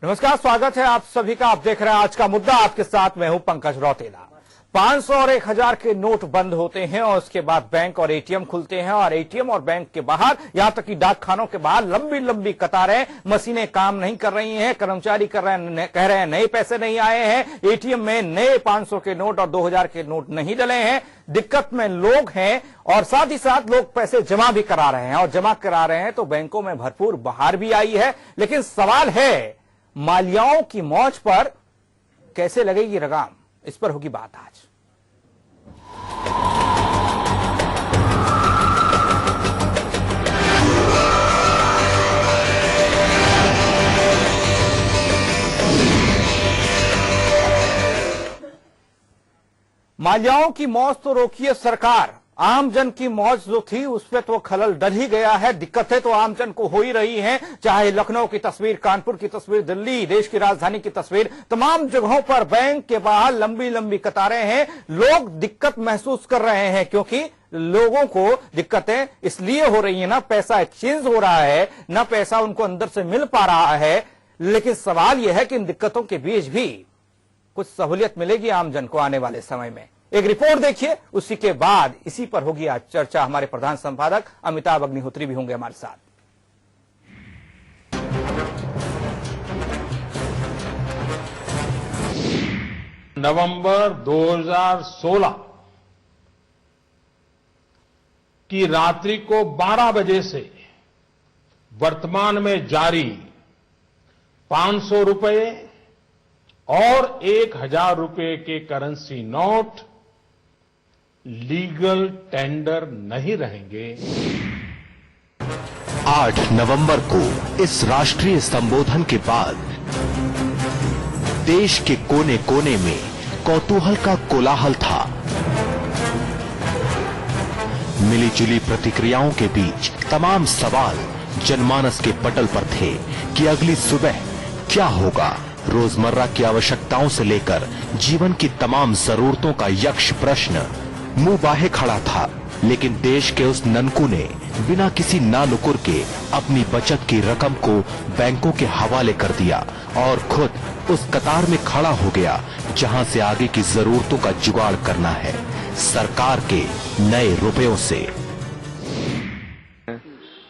नमस्कार, स्वागत है आप सभी का। आप देख रहे हैं आज का मुद्दा। आपके साथ मैं हूं पंकज रौतेला। 500 और 1000 के नोट बंद होते हैं और उसके बाद बैंक और एटीएम खुलते हैं और एटीएम और बैंक के बाहर, यहां तक कि डाक खानों के बाहर लंबी लंबी कतारें। मशीनें काम नहीं कर रही हैं, कर्मचारी कह रहे हैं नए पैसे नहीं आए हैं, एटीएम में नए 500 के नोट और 2000 के नोट नहीं डले हैं। दिक्कत में लोग हैं और साथ ही साथ लोग पैसे जमा भी करा रहे हैं और जमा करा रहे हैं तो बैंकों में भरपूर बहार भी आई है। लेकिन सवाल है, मालियाओं की मौज पर कैसे लगेगी लगाम? इस पर होगी बात आज। मालियाओं की मौज तो रोकिए सरकार, आमजन की मौज जो थी उसपे तो खलल डल ही गया है। दिक्कतें तो आमजन को हो ही रही हैं, चाहे लखनऊ की तस्वीर, कानपुर की तस्वीर, दिल्ली देश की राजधानी की तस्वीर, तमाम जगहों पर बैंक के बाहर लंबी लंबी कतारें हैं। लोग दिक्कत महसूस कर रहे हैं क्योंकि लोगों को दिक्कतें इसलिए हो रही है, ना पैसा एक्सचेंज हो रहा है, ना पैसा उनको अंदर से मिल पा रहा है। लेकिन सवाल यह है कि इन दिक्कतों के बीच भी कुछ सहूलियत मिलेगी आमजन को आने वाले समय में। एक रिपोर्ट देखिए, उसी के बाद इसी पर होगी आज चर्चा। हमारे प्रधान संपादक अमिताभ अग्निहोत्री भी होंगे हमारे साथ। नवंबर 2016 की रात्रि को 12 बजे से वर्तमान में जारी 500 रुपए और 1000 रुपए के करेंसी नोट लीगल टेंडर नहीं रहेंगे। 8 नवंबर को इस राष्ट्रीय संबोधन के बाद देश के कोने कोने में कौतूहल का कोलाहल था। मिलीजुली प्रतिक्रियाओं के बीच तमाम सवाल जनमानस के पटल पर थे कि अगली सुबह क्या होगा। रोजमर्रा की आवश्यकताओं से लेकर जीवन की तमाम जरूरतों का यक्ष प्रश्न मुंह बाहे खड़ा था। लेकिन देश के उस ननकू ने बिना किसी नानुकुर के अपनी बचत की रकम को बैंकों के हवाले कर दिया और खुद उस कतार में खड़ा हो गया जहां से आगे की जरूरतों का जुगाड़ करना है, सरकार के नए रुपयों से।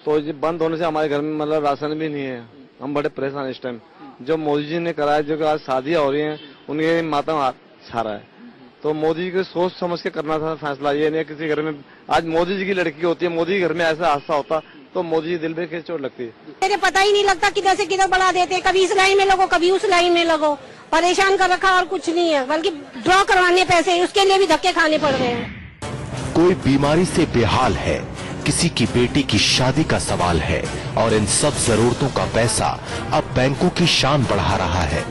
तो ये बंद होने से हमारे घर में मतलब राशन भी नहीं है, हम बड़े परेशान इस टाइम। जो मोदी जी ने कराया, जो कि आज शादियां हो रही हैं, उनके मातम छा रहा है। तो मोदी जी को सोच समझ के करना था फैसला। ये नहीं किसी घर में आज मोदी जी की लड़की होती है, मोदी के घर में ऐसा हादसा होता तो मोदी जी दिल में कैसे चोट लगती है। मेरे पता ही नहीं लगता किधर से किधर बढ़ा देते, कभी इस लाइन में लगो कभी उस लाइन में लगो। परेशान कर रखा और कुछ नहीं है, बल्कि ड्रॉ करवाने पैसे उसके लिए भी धक्के खाने पड़ रहे हैं। कोई बीमारी से बेहाल है, किसी की बेटी की शादी का सवाल है और इन सब जरूरतों का पैसा अब बैंकों की शान बढ़ा रहा है।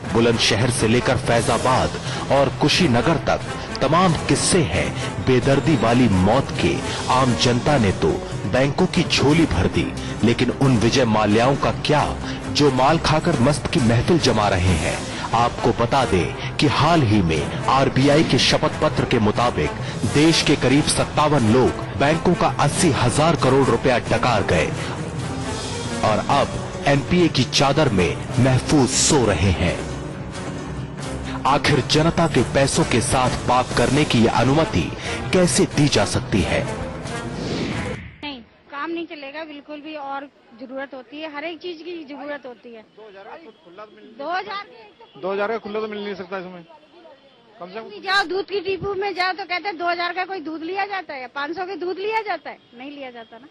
बुलंदशहर से लेकर फैजाबाद और कुशीनगर तक तमाम किस्से हैं बेदर्दी वाली मौत के। आम जनता ने तो बैंकों की झोली भर दी, लेकिन उन विजय माल्याओं का क्या जो माल खाकर मस्त की महफिल जमा रहे हैं। आपको बता दें कि हाल ही में आरबीआई के शपथ पत्र के मुताबिक देश के करीब 57 लोग बैंकों का 80,000 करोड़ रुपया डकार गए और अब एनपीए की चादर में महफूज सो रहे हैं। आखिर जनता के पैसों के साथ बात करने की यह अनुमति कैसे दी जा सकती है? नहीं, काम नहीं चलेगा बिल्कुल भी, और जरूरत होती है, हर एक चीज की जरूरत होती है। 2000 का खुला तो मिल नहीं सकता इसमें। कम से कम जाओ दूध की डिपो में जाओ तो कहते हैं 2000 का कोई दूध लिया जाता है, 500 का दूध लिया जाता है, नहीं लिया जाता ना।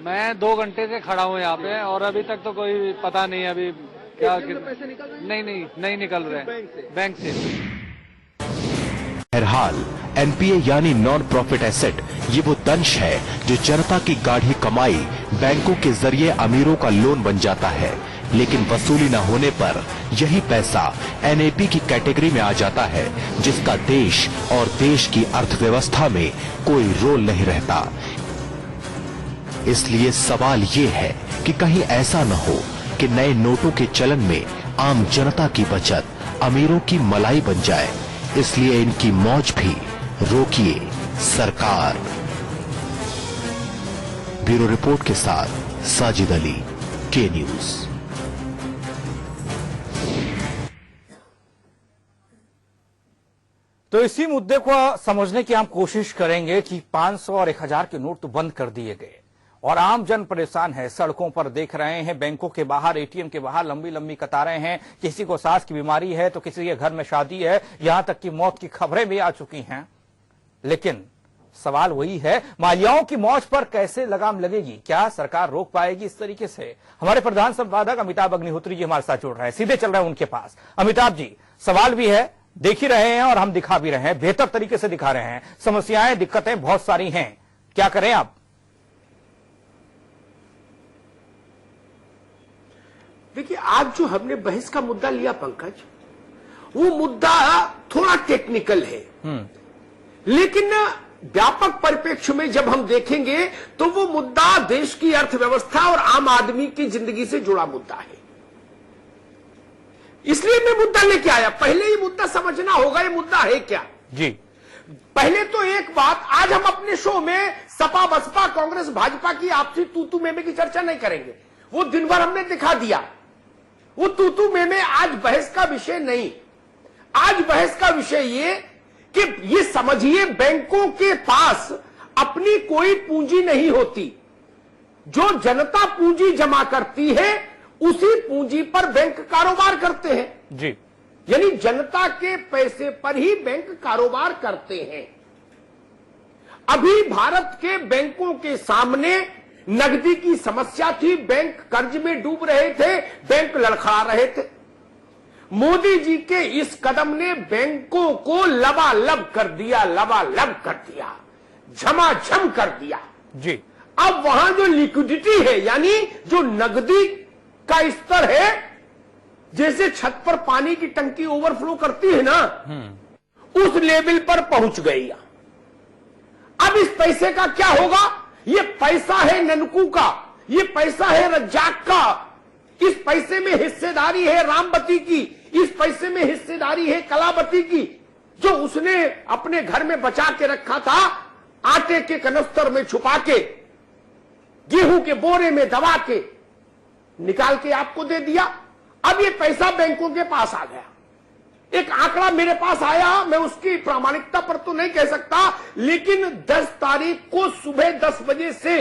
मैं 2 घंटे से खड़ा हूँ यहाँ पे और अभी तक तो कोई पता नहीं अभी क्या पैसे निकल रहे? नहीं निकल रहे बैंक से। बहरहाल एनपीए यानी नॉन प्रॉफिट एसेट ये वो दंश है जो जनता की गाढ़ी कमाई बैंकों के जरिए अमीरों का लोन बन जाता है। लेकिन वसूली न होने पर यही पैसा एनएपी की कैटेगरी में आ जाता है, जिसका देश और देश की अर्थव्यवस्था में कोई रोल नहीं रहता। इसलिए सवाल ये है कि कहीं ऐसा न हो कि नए नोटों के चलन में आम जनता की बचत अमीरों की मलाई बन जाए। इसलिए इनकी मौज भी रोकिए सरकार। ब्यूरो रिपोर्ट के साथ साजिद अली, के न्यूज। तो इसी मुद्दे को समझने की हम कोशिश करेंगे कि 500 और 1000 के नोट तो बंद कर दिए गए और आम जन परेशान है, सड़कों पर देख रहे हैं, बैंकों के बाहर, एटीएम के बाहर लंबी लंबी कतारें हैं। किसी को सांस की बीमारी है तो किसी के घर में शादी है, यहां तक कि मौत की खबरें भी आ चुकी हैं। लेकिन सवाल वही है, माल्याओं की मौज पर कैसे लगाम लगेगी? क्या सरकार रोक पाएगी इस तरीके से? हमारे प्रधान संपादक अमिताभ अग्निहोत्री जी हमारे साथ जुड़ रहे हैं, सीधे चल रहे हैं उनके पास। अमिताभ जी, सवाल भी है, देख ही रहे हैं और हम दिखा भी रहे हैं, बेहतर तरीके से दिखा रहे हैं। समस्याएं, दिक्कतें बहुत सारी हैं, क्या करें आप? देखिए, आज जो हमने बहस का मुद्दा लिया पंकज, वो मुद्दा थोड़ा टेक्निकल है, लेकिन व्यापक परिप्रेक्ष्य में जब हम देखेंगे तो वो मुद्दा देश की अर्थव्यवस्था और आम आदमी की जिंदगी से जुड़ा मुद्दा है। इसलिए मैं मुद्दा लेके आया। पहले ही मुद्दा समझना होगा, ये मुद्दा है क्या जी। पहले तो एक बात, आज हम अपने शो में सपा बसपा कांग्रेस भाजपा की आपसी तूतू मेमे की चर्चा नहीं करेंगे, वो दिन भर हमने दिखा दिया। वो तूतू मेमे आज बहस का विषय नहीं। आज बहस का विषय ये कि ये समझिए, बैंकों के पास अपनी कोई पूंजी नहीं होती। जो जनता पूंजी जमा करती है उसी पूंजी पर बैंक कारोबार करते हैं जी। यानी जनता के पैसे पर ही बैंक कारोबार करते हैं। अभी भारत के बैंकों के सामने नकदी की समस्या थी, बैंक कर्ज में डूब रहे थे, बैंक लड़खड़ा रहे थे। मोदी जी के इस कदम ने बैंकों को लबालब कर दिया, लबालब कर दिया, झमाझम कर दिया जी। अब वहां जो लिक्विडिटी है, यानी जो नकदी का स्तर है, जैसे छत पर पानी की टंकी ओवरफ्लो करती है ना, उस लेवल पर पहुंच गई। अब इस पैसे का क्या होगा? ये पैसा है ननकू का, ये पैसा है रज्जाक का, इस पैसे में हिस्सेदारी है रामबती की, इस पैसे में हिस्सेदारी है कलावती की, जो उसने अपने घर में बचा के रखा था, आटे के कनस्तर में छुपा के, गेहूं के बोरे में दबा के निकाल के आपको दे दिया। अब ये पैसा बैंकों के पास आ गया। एक आंकड़ा मेरे पास आया, मैं उसकी प्रामाणिकता पर तो नहीं कह सकता, लेकिन 10 तारीख को सुबह 10 बजे से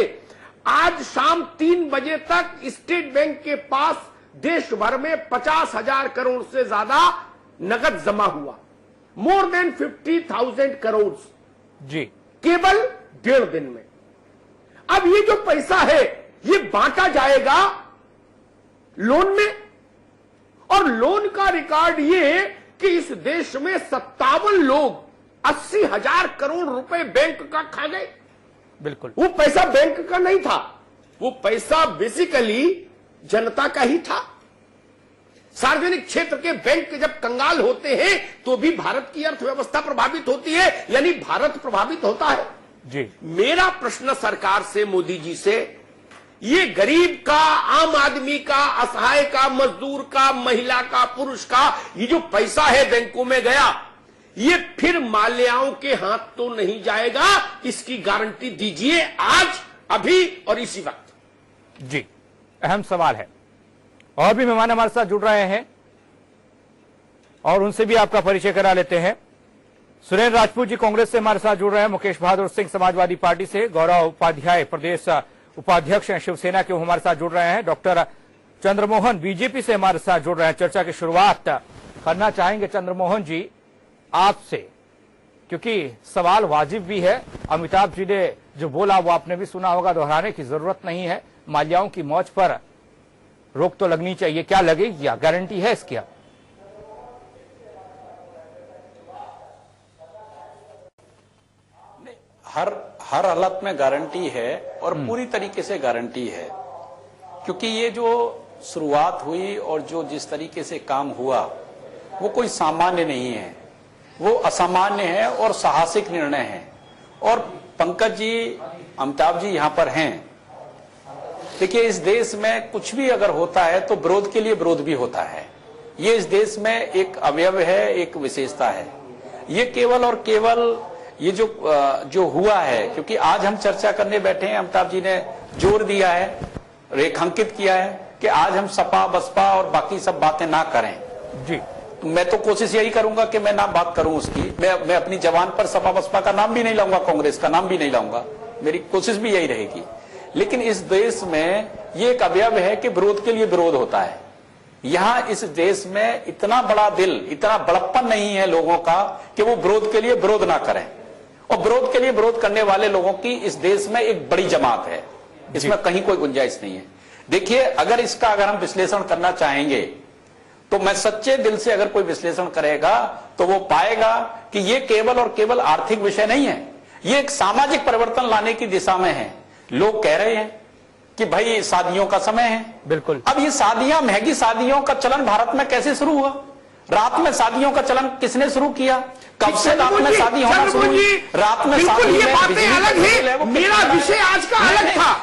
आज शाम 3 बजे तक स्टेट बैंक के पास देश भर में 50,000 करोड़ से ज्यादा नगद जमा हुआ। मोर देन 50,000 करोड़ जी, केवल 1.5 दिन में। अब ये जो पैसा है ये बांटा जाएगा लोन में, और लोन का रिकॉर्ड ये कि इस देश में 57 लोग 80,000 करोड़ रुपए बैंक का खा गए। बिल्कुल, वो पैसा बैंक का नहीं था, वो पैसा बेसिकली जनता का ही था। सार्वजनिक क्षेत्र के बैंक जब कंगाल होते हैं तो भी भारत की अर्थव्यवस्था प्रभावित होती है, यानी भारत प्रभावित होता है जी। मेरा प्रश्न सरकार से, मोदी जी से, ये गरीब का, आम आदमी का, असहाय का, मजदूर का, महिला का, पुरुष का, ये जो पैसा है बैंकों में गया, ये फिर माल्याओं के हाथ तो नहीं जाएगा, इसकी गारंटी दीजिए आज, अभी और इसी वक्त। जी, अहम सवाल है। और भी मेहमान हमारे साथ जुड़ रहे हैं और उनसे भी आपका परिचय करा लेते हैं। सुरेंद्र राजपूत जी कांग्रेस से हमारे साथ जुड़ रहे हैं, मुकेश बहादुर सिंह समाजवादी पार्टी से, गौरव उपाध्याय प्रदेश उपाध्यक्ष हैं शिवसेना के, वो हमारे साथ जुड़ रहे हैं। डॉक्टर चंद्रमोहन बीजेपी से हमारे साथ जुड़ रहे हैं। चर्चा की शुरुआत करना चाहेंगे चंद्रमोहन जी आपसे, क्योंकि सवाल वाजिब भी है। अमिताभ जी ने जो बोला वो आपने भी सुना होगा, दोहराने की जरूरत नहीं है। माल्याओं की मौज पर रोक तो लगनी चाहिए, क्या लगेगी, क्या गारंटी है इसकी? हर हालत में गारंटी है और पूरी तरीके से गारंटी है, क्योंकि ये जो शुरुआत हुई और जो जिस तरीके से काम हुआ वो कोई सामान्य नहीं है, वो असामान्य है और साहसिक निर्णय है। और पंकज जी, अमिताभ जी यहाँ पर हैं। देखिए, इस देश में कुछ भी अगर होता है तो विरोध के लिए विरोध भी होता है। ये इस देश में एक अवयव है, एक विशेषता है। ये केवल और केवल ये जो हुआ है, क्योंकि आज हम चर्चा करने बैठे हैं, अमिताभ जी ने जोर दिया है, रेखांकित किया है कि आज हम सपा बसपा और बाकी सब बातें ना करें जी। तो मैं तो कोशिश यही करूंगा कि मैं ना बात करूं उसकी। मैं अपनी जबान पर सपा बसपा का नाम भी नहीं लाऊंगा, कांग्रेस का नाम भी नहीं लाऊंगा, मेरी कोशिश भी यही रहेगी। लेकिन इस देश में ये एक अवयव है कि विरोध के लिए विरोध होता है। यहां इस देश में इतना बड़ा दिल, इतना बड़प्पन नहीं है लोगों का कि वो विरोध के लिए विरोध ना करें। और विरोध के लिए विरोध करने वाले लोगों की इस देश में एक बड़ी जमात है, इसमें कहीं कोई गुंजाइश नहीं है। देखिए, अगर हम विश्लेषण करना चाहेंगे तो मैं सच्चे दिल से अगर कोई विश्लेषण करेगा तो वो पाएगा कि ये केवल और केवल आर्थिक विषय नहीं है, ये एक सामाजिक परिवर्तन लाने की दिशा में है। लोग कह रहे हैं कि भाई शादियों का समय है। बिल्कुल। अब ये शादियां, महंगी शादियों का चलन भारत में कैसे शुरू हुआ? रात में शादियों का चलन किसने शुरू किया? कब से रात में शादी होना शुरू हुई? रात में शादी, ये बातें अलग है, मेरा विषय आज का अलग था।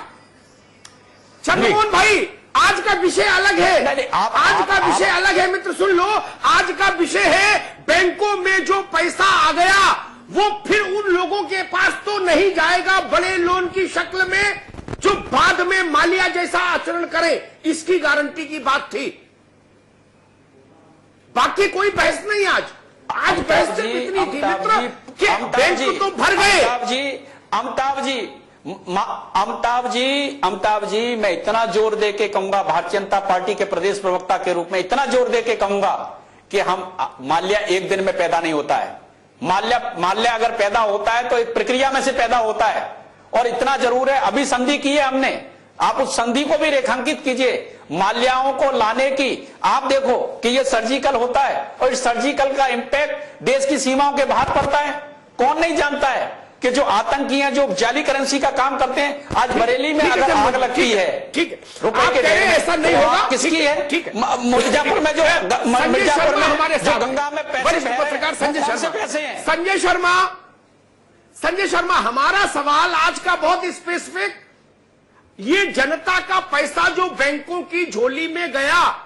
चंद्रमोहन भाई, आज का विषय अलग है, आज का विषय अलग है। मित्र सुन लो, आज का विषय है बैंकों में जो पैसा आ गया वो फिर उन लोगों के पास तो नहीं जाएगा बड़े लोन की शक्ल में जो बाद में मालिया जैसा आचरण करे, इसकी गारंटी की बात थी। बाकी कोई बहस नहीं। आज बहस सिर्फ इतनी थी मित्र कि बैंक तो भर गए। अमिताभ जी, मैं इतना जोर दे के कहूंगा, भारतीय जनता पार्टी के प्रदेश प्रवक्ता के रूप में इतना जोर दे के कहूंगा कि माल्या एक दिन में पैदा नहीं होता है। माल्या अगर पैदा होता है तो एक प्रक्रिया में से पैदा होता है। और इतना जरूर है, अभी संधि की है हमने, आप उस संधि को भी रेखांकित कीजिए। माल्याओं को लाने की आप देखो कि ये सर्जिकल होता है और इस सर्जिकल का इंपैक्ट देश की सीमाओं के बाहर पड़ता है। कौन नहीं जानता है कि जो आतंकी हैं, जो जाली करेंसी का काम करते हैं, आज बरेली में अगर आग लगती है, ठीक है, रुपए के ऐसा नहीं होगा, किसकी है? मिर्जापुर में जो गंगा में पैसे, पत्रकार संजय शर्मा, हमारा सवाल आज का बहुत स्पेसिफिक, ये जनता का पैसा जो बैंकों की झोली में गया,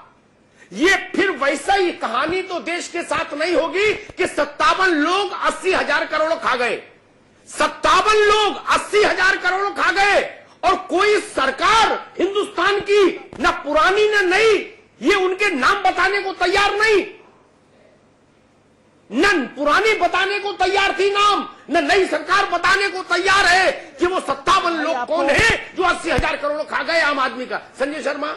ये फिर वैसा ही कहानी तो देश के साथ नहीं होगी कि 57 लोग 80,000 करोड़ खा गए। 57 लोग 80,000 करोड़ खा गए और कोई सरकार हिंदुस्तान की न पुरानी न नई, ये उनके नाम बताने को तैयार नहीं। न पुरानी बताने को तैयार थी नाम, न नई सरकार बताने को तैयार है कि वो 57 लोग कौन है जो 80,000 करोड़ खा गए आम आदमी का। संजय शर्मा,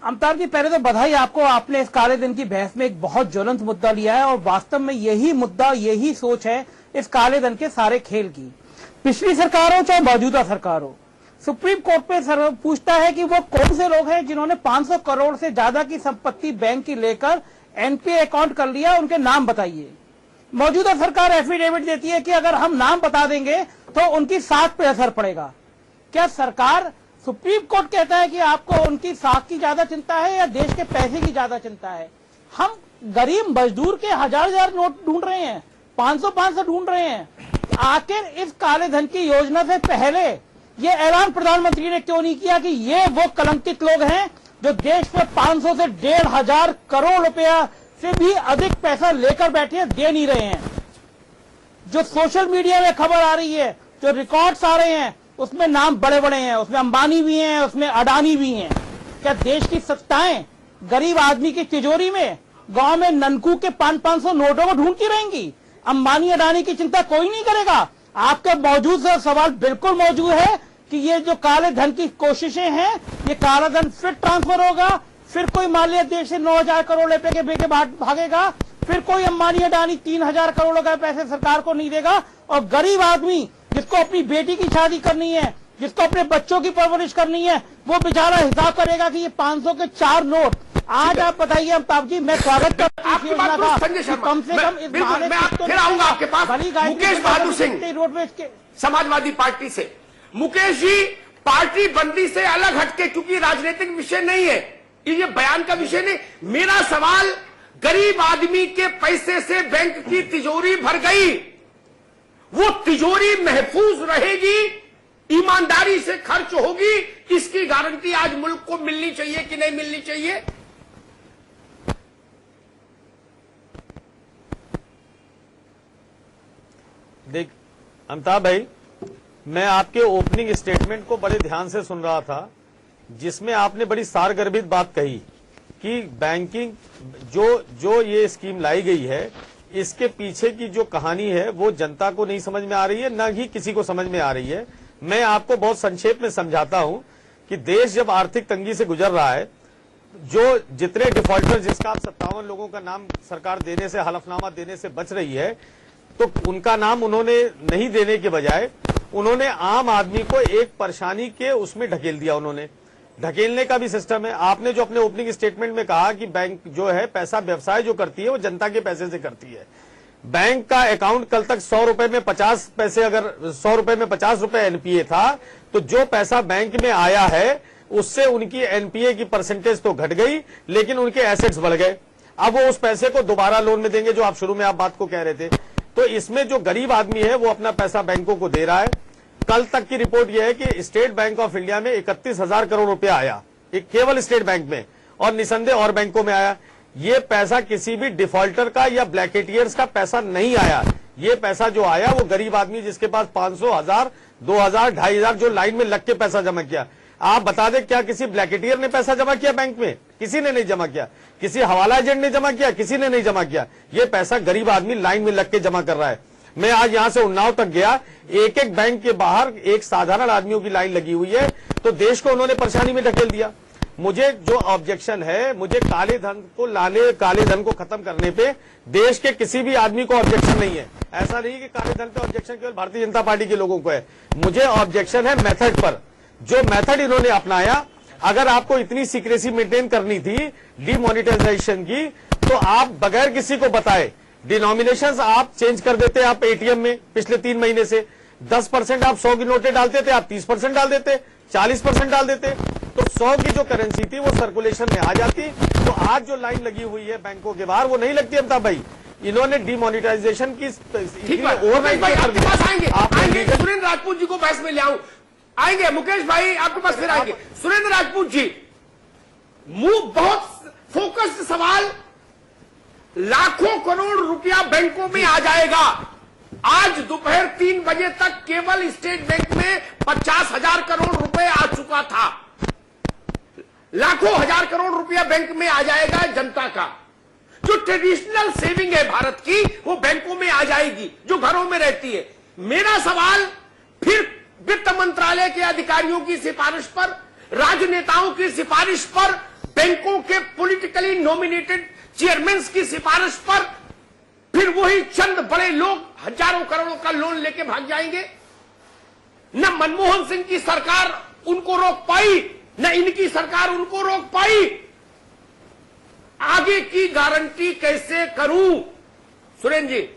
अमिताभ जी, पहले तो बधाई आपको, आपने इस काले दिन की बहस में एक बहुत ज्वलंत मुद्दा लिया है और वास्तव में यही मुद्दा, यही सोच है इस काले धन के सारे खेल की। पिछली सरकार हो चाहे मौजूदा सरकार हो, सुप्रीम कोर्ट पे पूछता है कि वो कौन से लोग हैं जिन्होंने 500 करोड़ से ज्यादा की संपत्ति बैंक की लेकर एनपीए अकाउंट कर लिया, उनके नाम बताइए। मौजूदा सरकार एफिडेविट देती है कि अगर हम नाम बता देंगे तो उनकी साख पे असर पड़ेगा। क्या सरकार, सुप्रीम कोर्ट कहता है कि आपको उनकी साख की ज्यादा चिंता है या देश के पैसे की ज्यादा चिंता है? हम गरीब मजदूर के हजार नोट ढूंढ रहे हैं, 500 ढूंढ रहे हैं। आखिर इस काले धन की योजना से पहले ये ऐलान प्रधानमंत्री ने क्यों नहीं किया कि ये वो कलंकित लोग हैं जो देश में 500 से 1,500 करोड़ रुपया से भी अधिक पैसा लेकर बैठे हैं, दे नहीं रहे हैं? जो सोशल मीडिया में खबर आ रही है, जो रिकॉर्ड्स आ रहे हैं, उसमें नाम बड़े बड़े हैं, उसमें अंबानी भी हैं, उसमें अडानी भी हैं। क्या देश की सत्ताएं गरीब आदमी की तिजोरी में, गांव में ननकू के 500 नोटों को ढूंढती रहेंगी? अंबानी अडानी की चिंता कोई नहीं करेगा? आपके मौजूद सवाल बिल्कुल मौजूद है कि ये जो काले धन की कोशिशें हैं, ये काला धन फिर ट्रांसफर होगा, फिर कोई मालिया देश से 9,000 करोड़ रुपए के बेटे भागेगा, फिर कोई अंबानी अडानी 3,000 करोड़ का पैसे सरकार को नहीं देगा, और गरीब आदमी जिसको अपनी बेटी की शादी करनी है, जिसको अपने बच्चों की परवरिश करनी है, वो बेचारा हिसाब करेगा कि ये 500 के 4 नोट। आज आप बताइए अमिताभ जी, मैं स्वागत करता हूं आपकी बात को, संजय शर्मा, कम से कम मैं फिर आऊंगा आपके पास। मुकेश बहादुर सिंह, रोडवेज के समाजवादी पार्टी से। मुकेश जी, पार्टी बंदी से अलग हटके, क्योंकि राजनीतिक विषय नहीं है ये, बयान का विषय नहीं। मेरा सवाल, गरीब आदमी के पैसे से बैंक की तिजोरी भर गई, वो तिजोरी महफूज रहेगी, ईमानदारी से खर्च होगी, इसकी गारंटी आज मुल्क को मिलनी चाहिए कि नहीं मिलनी चाहिए? देख अमिताभ भाई, मैं आपके ओपनिंग स्टेटमेंट को बड़े ध्यान से सुन रहा था। जिसमें आपने बड़ी सारगर्भित बात कही कि बैंकिंग जो ये स्कीम लाई गई है, इसके पीछे की जो कहानी है वो जनता को नहीं समझ में आ रही है, न ही किसी को समझ में आ रही है। मैं आपको बहुत संक्षेप में समझाता हूं कि देश जब आर्थिक तंगी से गुजर रहा है, जो जितने डिफॉल्टर, जिसका आप 57 लोगों का नाम सरकार देने से, हलफनामा देने से बच रही है, तो उनका नाम उन्होंने नहीं देने के बजाय उन्होंने आम आदमी को एक परेशानी के उसमें ढकेल दिया। उन्होंने ढकेलने का भी सिस्टम है। आपने जो अपने ओपनिंग स्टेटमेंट में कहा कि बैंक जो है पैसा व्यवसाय जो करती है वो जनता के पैसे से करती है। बैंक का अकाउंट कल तक 100 रुपए में 50 पैसे, अगर 100 रुपए में 50 रुपए एनपीए था, तो जो पैसा बैंक में आया है उससे उनकी एनपीए की परसेंटेज तो घट गई, लेकिन उनके एसेट्स बढ़ गए। अब वो उस पैसे को दोबारा लोन में देंगे, जो आप शुरू में आप बात को कह रहे थे। तो इसमें जो गरीब आदमी है वो अपना पैसा बैंकों को दे रहा है। कल तक की रिपोर्ट यह है कि स्टेट बैंक ऑफ इंडिया में 31,000 करोड़ रुपया आया, एक केवल स्टेट बैंक में, और निसंदेह और बैंकों में आया। ये पैसा किसी भी डिफॉल्टर का या ब्लैकेटियर्स का पैसा नहीं आया। ये पैसा जो आया वो गरीब आदमी जिसके पास 500, 1000, 2000, 2500 जो लाइन में लग के पैसा जमा किया। आप बता दें, क्या किसी ब्लैकेटियर ने पैसा जमा किया बैंक में? किसी ने नहीं जमा किया। किसी हवाला एजेंट ने जमा किया? किसी ने नहीं जमा किया। ये पैसा गरीब आदमी लाइन में लग के जमा कर रहा है। मैं आज यहां से उन्नाव तक गया, एक एक बैंक के बाहर एक साधारण आदमियों की लाइन लगी हुई है, तो देश को उन्होंने परेशानी में ढकेल दिया। मुझे जो ऑब्जेक्शन है, मुझे काले धन को खत्म करने पे देश के किसी भी आदमी को ऑब्जेक्शन नहीं है। ऐसा नहीं कि काले धन पे ऑब्जेक्शन केवल भारतीय जनता पार्टी के लोगों को है। मुझे ऑब्जेक्शन है मेथड पर। जो मेथड इन्होंने अपनाया, अगर आपको इतनी सीक्रेसी मेंटेन करनी थी डीमोनेटाइजेशन की, तो आप बगैर किसी को बताए डिनोमिनेशंस आप चेंज कर देते। आप एटीएम में पिछले 3 महीने से 10% आप 100 की नोटें डालते थे, आप 30% डाल देते, 40% डाल देते, तो 100 की जो करेंसी थी वो सर्कुलेशन में आ जाती। तो आज जो लाइन लगी हुई है बैंकों के बाहर वो नहीं लगती अमिताभ भाई। इन्होंने डिमोनेटाइजेशन की ओवरनाइट आएंगे। सुरेंद्र राजपूत जी को बहस में ले आऊं, आएंगे। मुकेश भाई आपके पास फिर आएंगे। सुरेंद्र राजपूत जी, बहुत फोकस्ड सवाल, लाखों करोड़ रुपया बैंकों में आ जाएगा। आज दोपहर 3 बजे तक केवल स्टेट बैंक में 50,000 करोड़ रुपए आ चुका था। लाखों हजार करोड़ रुपया बैंक में आ जाएगा जनता का। जो ट्रेडिशनल सेविंग है भारत की, वो बैंकों में आ जाएगी, जो घरों में रहती है। मेरा सवाल फिर वित्त मंत्रालय के अधिकारियों की सिफारिश पर, राजनेताओं की सिफारिश पर, बैंकों के पॉलिटिकली नॉमिनेटेड चेयरमैन की सिफारिश पर, फिर वही चंद बड़े लोग हजारों करोड़ों का लोन लेके भाग जाएंगे। न मनमोहन सिंह की सरकार उनको रोक पाई, न इनकी सरकार उनको रोक पाई। आगे की गारंटी कैसे करूं? सुरेंद्र जी,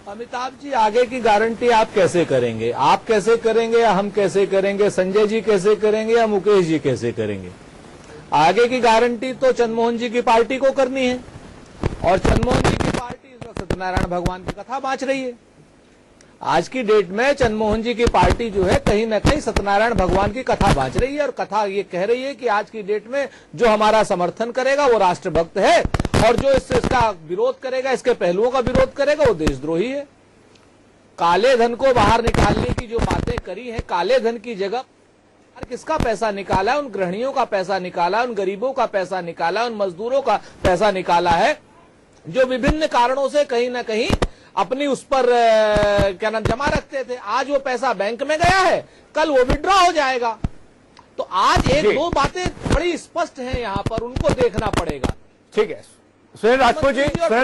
अमिताभ जी, आगे की गारंटी आप कैसे करेंगे? आप कैसे करेंगे या हम कैसे करेंगे? संजय जी कैसे करेंगे या मुकेश जी कैसे करेंगे? आगे की गारंटी तो चंद्रमोहन जी की पार्टी को करनी है, और चंद्रमोहन जी की पार्टी इस वक्त सत्यनारायण भगवान की कथा बांच रही है। आज की डेट में चंद्रमोहन जी की पार्टी जो है कहीं न कहीं सत्यनारायण भगवान की कथा बांच रही है, और कथा ये कह रही है कि आज की डेट में जो हमारा समर्थन करेगा वो राष्ट्रभक्त है, और जो इसका विरोध करेगा, इसके पहलुओं का विरोध करेगा, वो देशद्रोही है। काले धन को बाहर निकालने की जो बातें करी हैं, काले धन की जगह किसका पैसा निकाला है? उन गृहिणियों का पैसा निकाला है, उन गरीबों का पैसा निकाला है, उन मजदूरों का पैसा निकाला है, जो विभिन्न कारणों से कहीं ना कहीं अपनी उस पर क्या नाम जमा रखते थे। आज वो पैसा बैंक में गया है, कल वो विड्रॉ हो जाएगा। तो आज एक दो बातें बड़ी स्पष्ट हैं यहाँ पर, उनको देखना पड़ेगा। ठीक है सुरेंद्र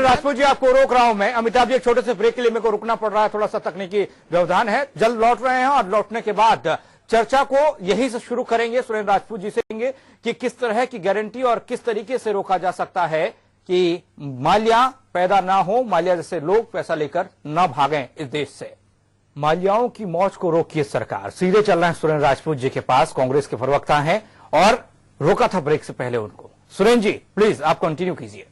राजपूत जी, आपको रोक रहा हूं मैं। अमिताभ जी, एक छोटे से ब्रेक के लिए मेरे को रुकना पड़ रहा है, थोड़ा सा तकनीकी व्यवधान है। जल्द लौट रहे हैं और लौटने के बाद चर्चा को यहीं से शुरू करेंगे। सुरेंद्र राजपूत जी से कहेंगे कि किस तरह की गारंटी और किस तरीके से रोका जा सकता है कि माल्या पैदा ना हो, माल्या जैसे लोग पैसा लेकर ना भागें इस देश से। माल्याओं की मौज को रोकिए सरकार। सीधे चल रहे हैं सुरेंद्र राजपूत जी के पास, कांग्रेस के प्रवक्ता हैं, और रोका था ब्रेक से पहले उनको। सुरेंद्र जी प्लीज आप कंटिन्यू कीजिए।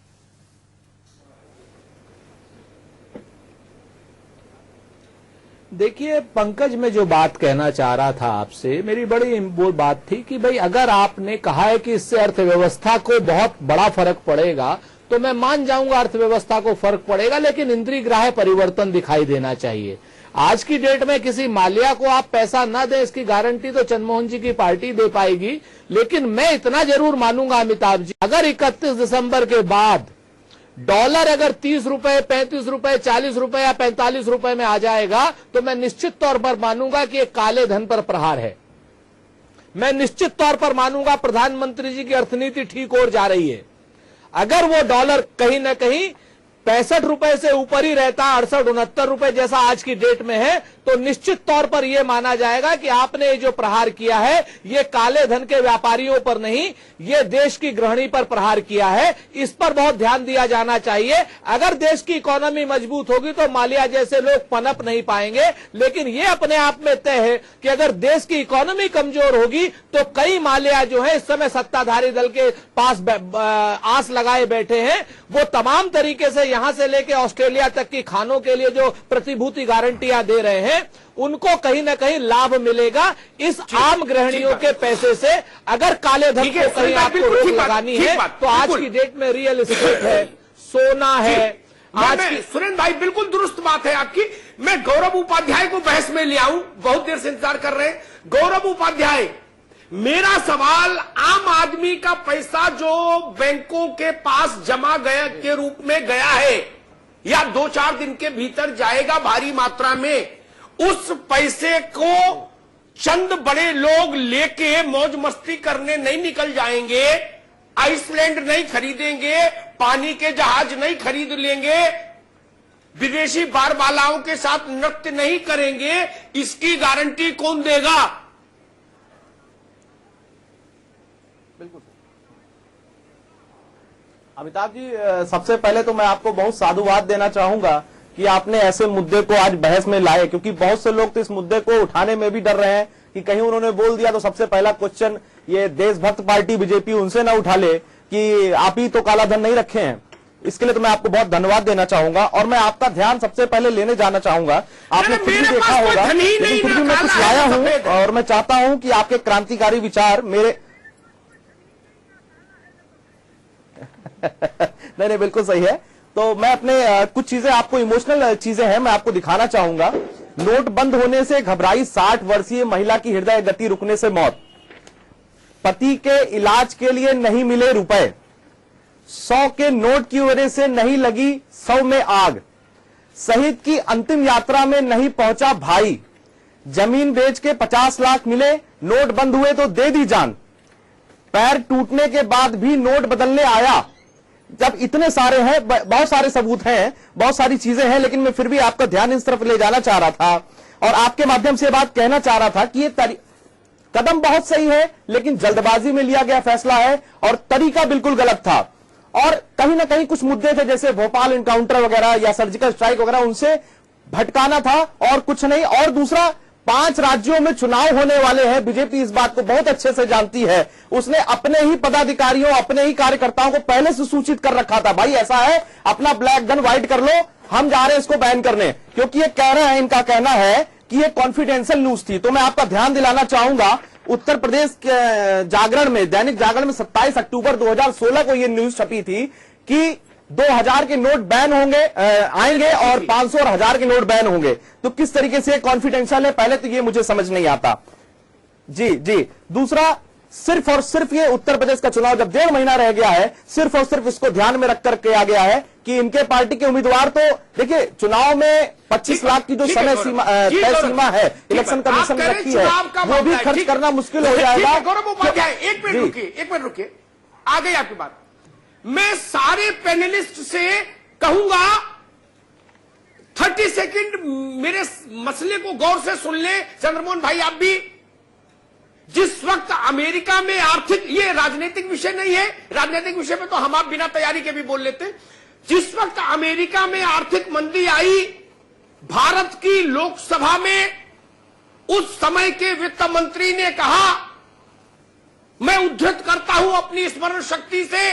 देखिए पंकज, मैं जो बात कहना चाह रहा था आपसे, मेरी बड़ी वो बात थी कि भाई अगर आपने कहा है कि इससे अर्थव्यवस्था को बहुत बड़ा फर्क पड़ेगा, तो मैं मान जाऊंगा अर्थव्यवस्था को फर्क पड़ेगा, लेकिन इंद्रियग्राह्य परिवर्तन दिखाई देना चाहिए। आज की डेट में किसी माल्या को आप पैसा ना दें, इसकी गारंटी तो चंद्रमोहन जी की पार्टी दे पाएगी, लेकिन मैं इतना जरूर मानूंगा अमिताभ जी, अगर 31 दिसंबर के बाद डॉलर अगर 30 रुपए, 35 रुपए, 40 रुपए या 45 रुपए में आ जाएगा, तो मैं निश्चित तौर पर मानूंगा कि एक काले धन पर प्रहार है। मैं निश्चित तौर पर मानूंगा प्रधानमंत्री जी की अर्थनीति ठीक और जा रही है। अगर वो डॉलर कहीं ना कहीं 65 रुपए से ऊपर ही रहता, 68-69 रुपए जैसा आज की डेट में है, तो निश्चित तौर पर यह माना जाएगा कि आपने जो प्रहार किया है, ये काले धन के व्यापारियों पर नहीं, ये देश की गृहिणी पर प्रहार किया है। इस पर बहुत ध्यान दिया जाना चाहिए। अगर देश की इकोनॉमी मजबूत होगी तो माल्या जैसे लोग पनप नहीं पाएंगे, लेकिन ये अपने आप में तय है कि अगर देश की इकोनॉमी कमजोर होगी तो कई माल्या जो है इस समय सत्ताधारी दल के पास आस लगाए बैठे हैं, वो तमाम तरीके से यहां से लेकर ऑस्ट्रेलिया तक की खानों के लिए जो प्रतिभूति गारंटियां दे रहे हैं, उनको कहीं ना कहीं लाभ मिलेगा इस आम गृहिणियों के पैसे से। अगर काले धन को कहीं आपको रोक लगानी है तो आज की डेट में रियल एस्टेट है, सोना है। आज की सुरेंद्र भाई बिल्कुल दुरुस्त बात है आपकी। मैं गौरव उपाध्याय को बहस में ले आऊं, बहुत देर से इंतजार कर रहे हैं। गौरव उपाध्याय, मेरा सवाल, आम आदमी का पैसा जो बैंकों के पास जमा गया के रूप में गया है या 2-4 दिन के भीतर जाएगा भारी मात्रा में, उस पैसे को चंद बड़े लोग लेके मौज मस्ती करने नहीं निकल जाएंगे, आइसलैंड नहीं खरीदेंगे, पानी के जहाज नहीं खरीद लेंगे, विदेशी बारबालाओं के साथ नृत्य नहीं करेंगे, इसकी गारंटी कौन देगा? बिल्कुल अमिताभ जी, सबसे पहले तो मैं आपको बहुत साधुवाद देना चाहूंगा कि आपने ऐसे मुद्दे को आज बहस में लाए, क्योंकि बहुत से लोग तो इस मुद्दे को उठाने में भी डर रहे हैं कि कहीं उन्होंने बोल दिया तो सबसे पहला क्वेश्चन ये देशभक्त पार्टी बीजेपी उनसे ना उठा ले कि आप ही तो काला धन नहीं रखे हैं। इसके लिए तो मैं आपको बहुत धन्यवाद देना चाहूंगा और मैं आपका ध्यान सबसे पहले लेने जाना चाहूंगा। आपने खुद भी देखा होगा, लेकिन फिर भी मैं कुछ लाया हूं और मैं चाहता हूं कि आपके क्रांतिकारी विचार मेरे नहीं बिल्कुल सही है। तो मैं अपने कुछ चीजें, आपको इमोशनल चीजें हैं, मैं आपको दिखाना चाहूंगा। नोट बंद होने से घबराई 60 वर्षीय महिला की हृदय गति रुकने से मौत, पति के इलाज के लिए नहीं मिले रुपए, 100 के नोट की वजह से नहीं लगी 100 में आग, शहीद की अंतिम यात्रा में नहीं पहुंचा भाई, जमीन बेच के 50 लाख मिले, नोट बंद हुए तो दे दी जान, पैर टूटने के बाद भी नोट बदलने आया। जब इतने सारे हैं, बहुत सारे सबूत हैं, बहुत सारी चीजें हैं, लेकिन मैं फिर भी आपका ध्यान इस तरफ ले जाना चाह रहा था और आपके माध्यम से बात कहना चाह रहा था कि ये कदम बहुत सही है, लेकिन जल्दबाजी में लिया गया फैसला है और तरीका बिल्कुल गलत था। और कहीं ना कहीं कुछ मुद्दे थे, जैसे भोपाल एनकाउंटर वगैरह या सर्जिकल स्ट्राइक वगैरह, उनसे भटकाना था और कुछ नहीं। और दूसरा, 5 राज्यों में चुनाव होने वाले हैं, बीजेपी इस बात को बहुत अच्छे से जानती है। उसने अपने ही पदाधिकारियों, अपने ही कार्यकर्ताओं को पहले से सूचित कर रखा था, भाई ऐसा है, अपना ब्लैक गन व्हाइट कर लो, हम जा रहे हैं इसको बैन करने, क्योंकि ये कह रहे हैं, इनका कहना है कि ये कॉन्फिडेंशियल न्यूज थी। तो मैं आपका ध्यान दिलाना चाहूंगा, उत्तर प्रदेश के जागरण में, दैनिक जागरण में 27 अक्टूबर 2016 को यह न्यूज छपी थी कि 2000 के नोट बैन होंगे, आएंगे और 500 और 1000 के नोट बैन होंगे। तो किस तरीके से कॉन्फिडेंशियल है, पहले तो ये मुझे समझ नहीं आता। जी। दूसरा, सिर्फ और सिर्फ ये उत्तर प्रदेश का चुनाव जब 1.5 महीना रह गया है, सिर्फ और सिर्फ इसको ध्यान में रखकर किया गया है कि इनके पार्टी के उम्मीदवार, तो देखिए चुनाव में 25 लाख की जो समय सीमा, तय सीमा है, इलेक्शन कमीशन ने रखी है, वो भी खर्च करना मुश्किल हो जाएगा। गौरव उपाध्याय, एक मिनट रुकिए, आ गई आपकी बात। मैं सारे पैनलिस्ट से कहूंगा 30 सेकंड मेरे मसले को गौर से सुन ले। चंद्रमोहन भाई, आप भी, जिस वक्त अमेरिका में आर्थिक, ये राजनीतिक विषय नहीं है, राजनीतिक विषय में तो हम आप बिना तैयारी के भी बोल लेते। जिस वक्त अमेरिका में आर्थिक मंदी आई, भारत की लोकसभा में उस समय के वित्त मंत्री ने कहा, मैं उद्धृत करता हूं अपनी स्मरण शक्ति से,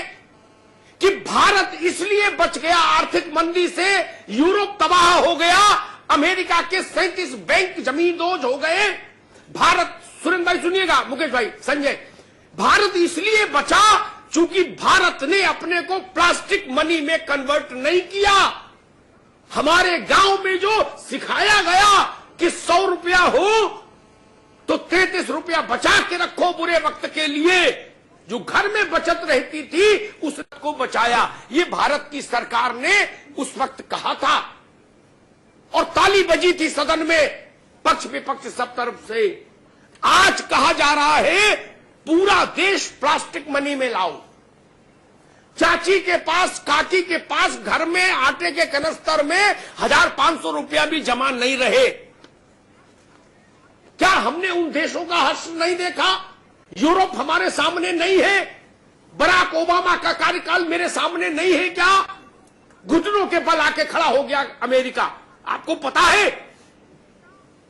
कि भारत इसलिए बच गया आर्थिक मंदी से, यूरोप तबाह हो गया, अमेरिका के 37 बैंक जमींदोज हो गए, भारत, सुरेंद्र भाई सुनिएगा, मुकेश भाई, संजय, भारत इसलिए बचा चूंकि भारत ने अपने को प्लास्टिक मनी में कन्वर्ट नहीं किया, हमारे गांव में जो सिखाया गया कि 100 रुपया हो तो 33 रुपया बचा के रखो बुरे वक्त के लिए, जो घर में बचत रहती थी उसको बचाया, ये भारत की सरकार ने उस वक्त कहा था और ताली बजी थी सदन में, पक्ष विपक्ष सब तरफ से। आज कहा जा रहा है पूरा देश प्लास्टिक मनी में लाओ। चाची के पास, काकी के पास घर में आटे के कनस्तर में 1500 रुपया भी जमा नहीं रहे। क्या हमने उन देशों का हर्ष नहीं देखा? यूरोप हमारे सामने नहीं है? बराक ओबामा का कार्यकाल मेरे सामने नहीं है क्या? घुटनों के बल आके खड़ा हो गया अमेरिका। आपको पता है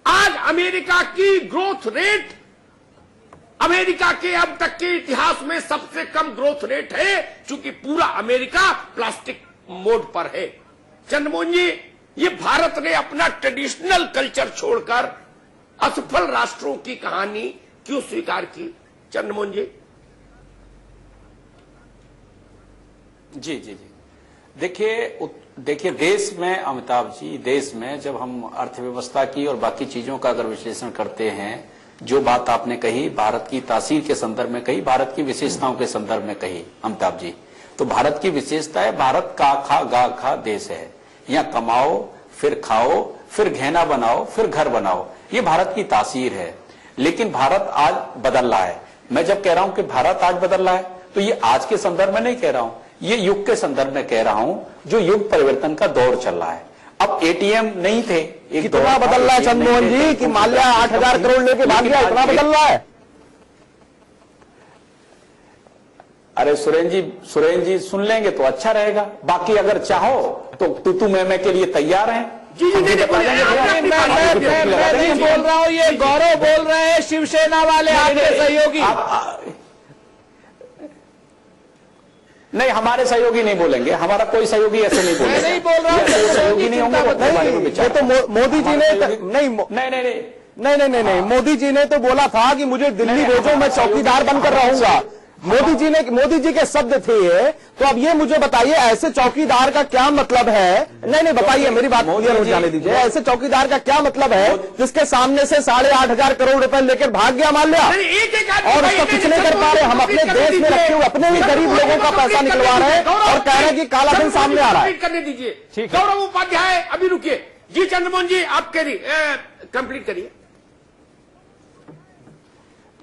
आज अमेरिका की ग्रोथ रेट, अमेरिका के अब तक के इतिहास में सबसे कम ग्रोथ रेट है, क्योंकि पूरा अमेरिका प्लास्टिक मोड पर है। चंद्रमोहन जी, ये भारत ने अपना ट्रेडिशनल कल्चर छोड़कर असफल राष्ट्रों की कहानी क्यों स्वीकार की? चंद्रमोहन जी। जी जी जी, देखिए देश में, अमिताभ जी, देश में जब हम अर्थव्यवस्था की और बाकी चीजों का अगर विश्लेषण करते हैं, जो बात आपने कही भारत की तासीर के संदर्भ में कही, भारत की विशेषताओं के संदर्भ में कही अमिताभ जी, तो भारत की विशेषता है भारत का खा गा खा देश है। यहाँ कमाओ फिर खाओ फिर गहना बनाओ फिर घर बनाओ, ये भारत की तासीर है। लेकिन भारत आज बदल रहा है। मैं जब कह रहा हूं कि भारत आज बदल रहा है तो ये आज के संदर्भ में नहीं कह रहा हूं, ये युग के संदर्भ में कह रहा हूं, जो युग परिवर्तन का दौर चल रहा है। अब एटीएम नहीं थे, कितना बदल रहा है चंद्रमोहन जी कि माल्या 8,000 करोड़ लेके भाग गया, इतना बदल रहा है? अरे सुरेन जी सुन लेंगे तो अच्छा रहेगा, बाकी अगर चाहो तो तू मैं के लिए तैयार हैं। जी जी, मैं नहीं बोल रहा हूँ, ये गौरव बोल रहे हैं, शिवसेना वाले आपके सहयोगी। नहीं, हमारे सहयोगी नहीं बोलेंगे, हमारा कोई सहयोगी ऐसे नहीं बोलेगा। मैं नहीं बोल रहा हूँ, सहयोगी नहीं होंगे। ये तो मोदी जी ने नहीं, मोदी जी ने तो बोला था कि मुझे दिल्ली भेजो, मैं चौकीदार बनकर रहूंगा। मोदी जी के शब्द थे ये। तो अब ये मुझे बताइए, ऐसे चौकीदार का क्या मतलब है? नहीं बताइए, मेरी बात क्लियर हो जाने दीजिए। ऐसे चौकीदार का क्या मतलब है जिसके सामने से 8,500 करोड़ रुपए लेकर भाग गया माल्या, और उसका कुछ नहीं कर पा रहे? हम अपने देश में रखे हुए अपने ही गरीब लोगों का पैसा निकलवा रहे हैं और कह रहे हैं कि काला धन सामने आ रहा है। करने दीजिए गौरव उपाध्याय, अभी रुकिए जी। चंद्रमोहन जी आप कंप्लीट करिए।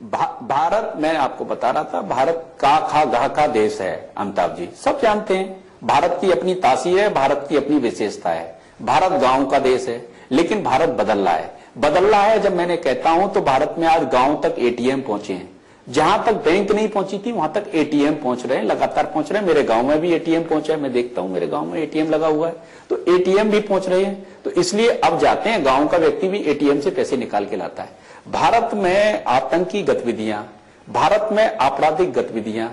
भारत, मैं आपको बता रहा था, भारत का खा गा का देश है अमिताभ जी, सब जानते हैं। भारत की अपनी तासीर है, भारत की अपनी विशेषता है। भारत गांव का देश है, लेकिन भारत बदल रहा है। जब मैंने कहता हूं तो भारत में आज गांव तक एटीएम पहुंचे हैं। जहां तक बैंक नहीं पहुंची थी वहां तक एटीएम पहुंच रहे हैं, लगातार पहुंच रहे हैं। मेरे गांव में भी एटीएम पहुंचा है, मैं देखता हूं मेरे गांव में एटीएम लगा हुआ है, तो एटीएम भी पहुंच रहे हैं। तो इसलिए अब जाते हैं, गांव का व्यक्ति भी एटीएम से पैसे निकाल के लाता है। भारत में आतंकी गतिविधियां, भारत में आपराधिक गतिविधियां,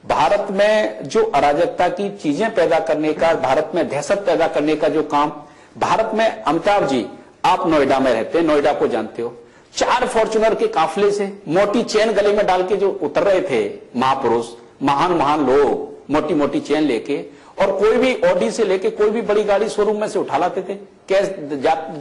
भारत में जो अराजकता की चीजें पैदा करने का, भारत में दहशत पैदा करने का जो काम भारत में, अमिताभ जी आप नोएडा में रहते हैं, नोएडा को जानते हो, 4 फॉर्च्यूनर के काफिले से मोटी चेन गले में डाल के जो उतर रहे थे महापुरुष, महान लोग, मोटी मोटी चेन लेके, और कोई भी ऑडी से लेके कोई भी बड़ी गाड़ी शोरूम में से उठा लाते थे, कैश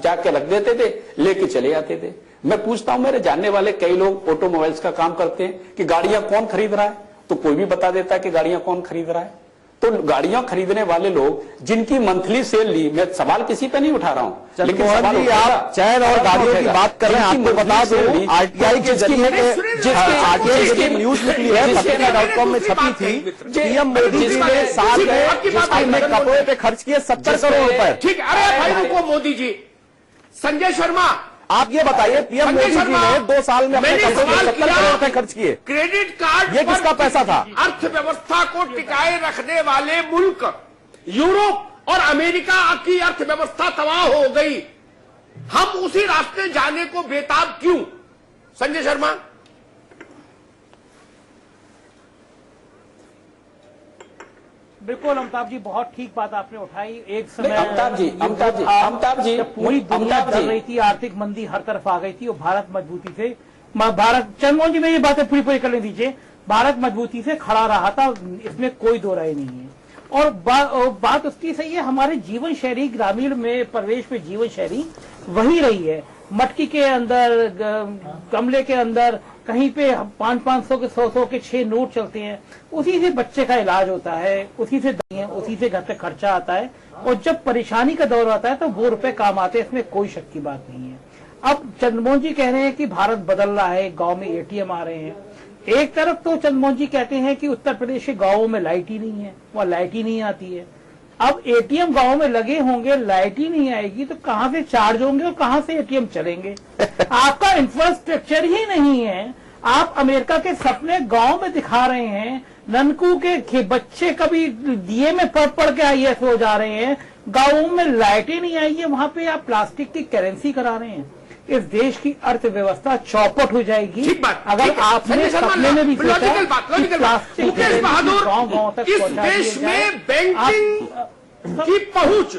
जाके रख देते थे, लेके चले जाते थे। मैं पूछता हूं, मेरे जानने वाले कई लोग ऑटोमोबाइल्स का काम करते हैं कि गाड़ियां कौन खरीद रहा है, तो कोई भी बता देता है कि गाड़ियां कौन खरीद रहा है। तो गाड़ियां खरीदने वाले लोग जिनकी मंथली सेल ली, मैं सवाल किसी पे नहीं उठा रहा हूं, लेकिन सवाल आप चैन और गाड़ियों की बात कर रहे हैं। आपको बता दूं, आरटीआई के जरिए जिसकी न्यूज निकली है, पत्रिका.com में छपी थी, पीएम मोदी जी ने साल में कपड़े पे खर्च किए 70 करोड़ रुपए। ठीक, अरे भाई रुको मोदी जी। संजय शर्मा, आप ये बताइए, पीएम मोदी जी ने 2 साल में अपने कपड़ों पे 70 करोड़ रुपए खर्च किए। क्रेडिट कार्ड ये किसका पैसा था? अर्थव्यवस्था को टिकाए रखने वाले मुल्क यूरोप और अमेरिका की अर्थव्यवस्था तबाह हो गई। हम उसी रास्ते जाने को बेताब क्यों? संजय शर्मा। बिल्कुल अमिताभ जी, बहुत ठीक बात आपने उठाई। एक समय अमिताभ जी पूरी दुनिया डर रही थी, आर्थिक मंदी हर तरफ आ गई थी और भारत मजबूती से, भारत, चंद्रमोहन जी मेरी बातें पूरी कर ले दीजिए। भारत मजबूती से खड़ा रहा था, इसमें कोई दो राय नहीं है। और बात उसकी सही है, हमारी जीवन शैली ग्रामीण में प्रवेश में जीवन शैली वही रही है। मटकी के अंदर, गमले के अंदर, कहीं पे 500 के 100 के 6 नोट चलते हैं, उसी से बच्चे का इलाज होता है, उसी से दवाइयां, उसी से घर पे खर्चा आता है। और जब परेशानी का दौर आता है तो वो रुपए काम आते हैं, इसमें कोई शक की बात नहीं है। अब चंद्रमोहन जी कह रहे हैं कि भारत बदल रहा है, गांव में एटीएम आ रहे हैं। एक तरफ तो चंद्रमोहन जी कहते हैं कि उत्तर प्रदेश के गांवों में लाइट ही नहीं है, वहां लाइट ही नहीं आती है। अब एटीएम गांव में लगे होंगे, लाइट ही नहीं आएगी तो कहां से चार्ज होंगे और कहां से एटीएम चलेंगे? आपका इंफ्रास्ट्रक्चर ही नहीं है। आप अमेरिका के सपने गांव में दिखा रहे हैं। ननकू के बच्चे कभी दिए में पढ़ के IAS हो जा रहे हैं, गांवों में लाइटें नहीं आई है, वहां पे आप प्लास्टिक की करेंसी करा रहे हैं। इस देश की अर्थव्यवस्था चौपट हो जाएगी। ठीक बात, अगर आपने सपने में भी सोचा लॉजिकल बात। मुकेश बहादुर, इस देश में बैंकिंग की पहुंच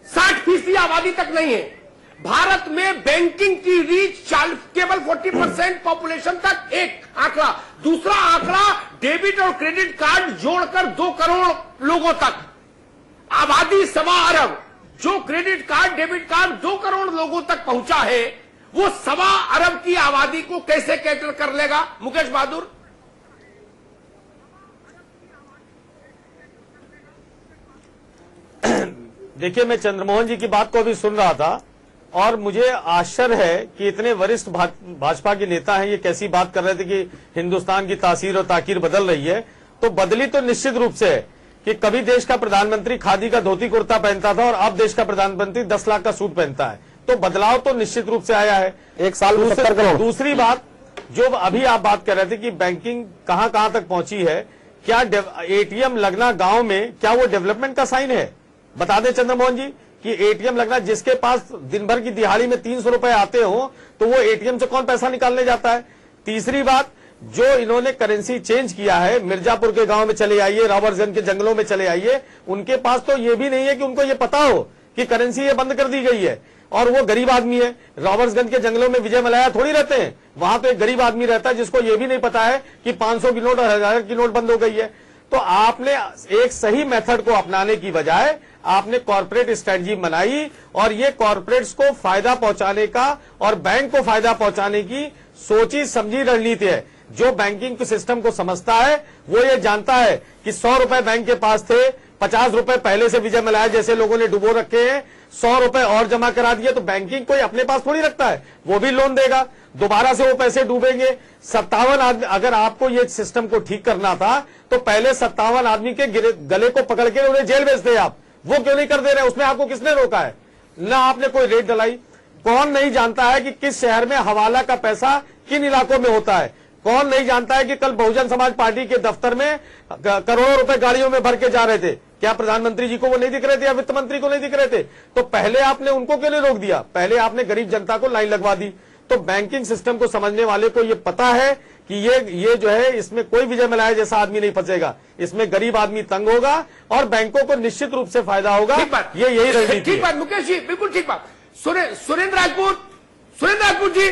60% आबादी तक नहीं है। भारत में बैंकिंग की रीच केवल 40% पॉपुलेशन तक, एक आंकड़ा। दूसरा आंकड़ा डेबिट और क्रेडिट कार्ड जोड़कर 2 करोड़ लोगों तक, आबादी 1.25 अरब। जो credit card debit card 2 crore लोगों तक पहुंचा है, वो 1.25 अरब की आबादी को कैसे कैटर कर लेगा? मुकेश बहादुर, देखिए, मैं चंद्रमोहन जी की बात को अभी सुन रहा था और मुझे आश्चर्य है कि इतने वरिष्ठ भाजपा के नेता हैं, ये कैसी बात कर रहे थे कि हिंदुस्तान की तासीर और ताकीर बदल रही है। तो बदली तो निश्चित रूप से है कि कभी देश का प्रधानमंत्री खादी का धोती कुर्ता पहनता था और अब देश का प्रधानमंत्री 10 लाख का सूट पहनता है। तो बदलाव तो निश्चित रूप से आया है। एक साल में 70 करोड़। दूसरी बात, जो अभी आप बात कर रहे थे कि बैंकिंग कहां कहां तक पहुंची है, क्या एटीएम लगना गांव में क्या वो डेवलपमेंट का साइन है? बता दें चंद्रमोहन जी कि एटीएम लगना, जिसके पास दिन भर की दिहाड़ी में 300 रुपए आते हो तो वो एटीएम से कौन पैसा निकालने जाता है? तीसरी बात, जो इन्होंने करेंसी चेंज किया है, मिर्जापुर के गांव में चले आइए, रॉबर्ट्सगंज के जंगलों में चले आइए, उनके पास तो ये भी नहीं है कि उनको ये पता हो कि करेंसी ये बंद कर दी गई है। और वो गरीब आदमी है। रॉबर्ट्सगंज के जंगलों में विजय मल्ल्या थोड़ी रहते हैं, वहां तो एक गरीब आदमी रहता है जिसको ये भी नहीं पता है कि 500 की नोट और 1000 की नोट बंद हो गई है। तो आपने एक सही मेथड को अपनाने की बजाय आपने कॉर्पोरेट स्ट्रेटजी बनाई और ये कॉर्पोरेट्स को फायदा पहुंचाने का और बैंक को फायदा पहुंचाने की सोची समझी रणनीति है। जो बैंकिंग सिस्टम को समझता है वो ये जानता है कि 100 रुपए बैंक के पास थे, 50 रुपए पहले से विजय मल्ल्या जैसे लोगों ने डुबो रखे हैं, 100 रुपए और जमा करा दिए, तो बैंकिंग कोई अपने पास थोड़ी रखता है, वो भी लोन देगा, दोबारा से वो पैसे डूबेंगे। 57 आदमी, अगर आपको ये सिस्टम को ठीक करना था तो पहले 57 आदमी के गले को पकड़ के उन्हें जेल भेज दे आप। वो क्यों नहीं कर दे रहे? उसमें आपको किसने रोका है? ना आपने कोई रेट डलाई। कौन नहीं जानता है कि किस शहर में हवाला का पैसा किन इलाकों में होता है? कौन नहीं जानता है कि कल बहुजन समाज पार्टी के दफ्तर में करोड़ों रुपए गाड़ियों में भर के जा रहे थे? क्या प्रधानमंत्री जी को वो नहीं दिख रहे थे या वित्त मंत्री को नहीं दिख रहे थे? तो पहले आपने उनको क्यों नहीं रोक दिया? पहले आपने गरीब जनता को लाइन लगवा दी। तो बैंकिंग सिस्टम को समझने वाले को ये पता है कि ये जो है, इसमें कोई विजय मल्ल्या जैसा आदमी नहीं फंसेगा, इसमें गरीब आदमी तंग होगा और बैंकों को निश्चित रूप से फायदा होगा। ये यही रणनीति। ठीक बात मुकेश जी, बिल्कुल ठीक बात। सुरेंद्र राजपूत जी,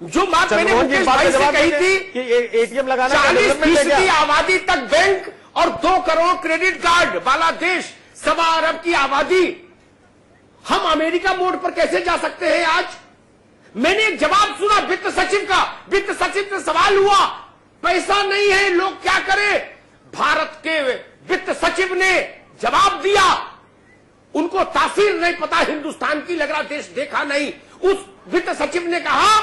जो बात मैंने मुकेश भाई से कही थी कि एटीएम लगाना 40% आबादी तक बैंक और 2 करोड़ क्रेडिट कार्ड वाला देश, 1.25 अरब की आबादी, हम अमेरिका मोड पर कैसे जा सकते हैं? आज मैंने एक जवाब सुना वित्त सचिव का, वित्त सचिव से सवाल हुआ, पैसा नहीं है, लोग क्या करें? भारत के वित्त सचिव ने जवाब दिया, उनको तासीर नहीं पता हिंदुस्तान की, लग रहा देश देखा नहीं। उस वित्त सचिव ने कहा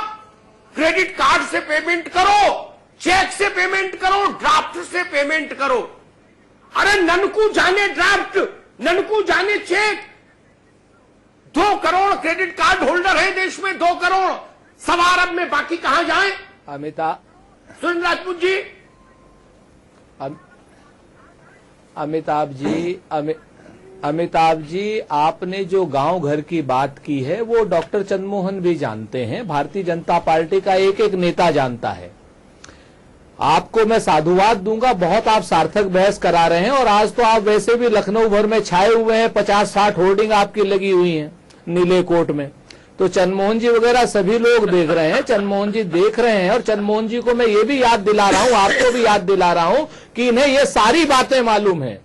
क्रेडिट कार्ड से पेमेंट करो, चेक से पेमेंट करो, ड्राफ्ट से पेमेंट करो। अरे ननकू जाने ड्राफ्ट, ननकू जाने cheque. 2 crore credit card holder है देश में, 2 करोड़, 1.25 अरब में बाकी कहां जाए? सुरेंद्र राजपूत जी, अमिताभ जी, आपने जो गांव घर की बात की है वो डॉक्टर चंद्रमोहन भी जानते हैं, भारतीय जनता पार्टी का एक एक नेता जानता है। आपको मैं साधुवाद दूंगा, बहुत आप सार्थक बहस करा रहे हैं और आज तो आप वैसे भी लखनऊ भर में छाए हुए हैं, 50-60 होर्डिंग आपकी लगी हुई हैं नीले कोट में। तो चंद्रमोहन जी वगैरह सभी लोग देख रहे हैं, चंद्रमोहन जी देख रहे हैं, और चंद्रमोहन जी को मैं ये भी याद दिला रहा हूं, आपको भी याद दिला रहा हूं कि इन्हें ये सारी बातें मालूम है।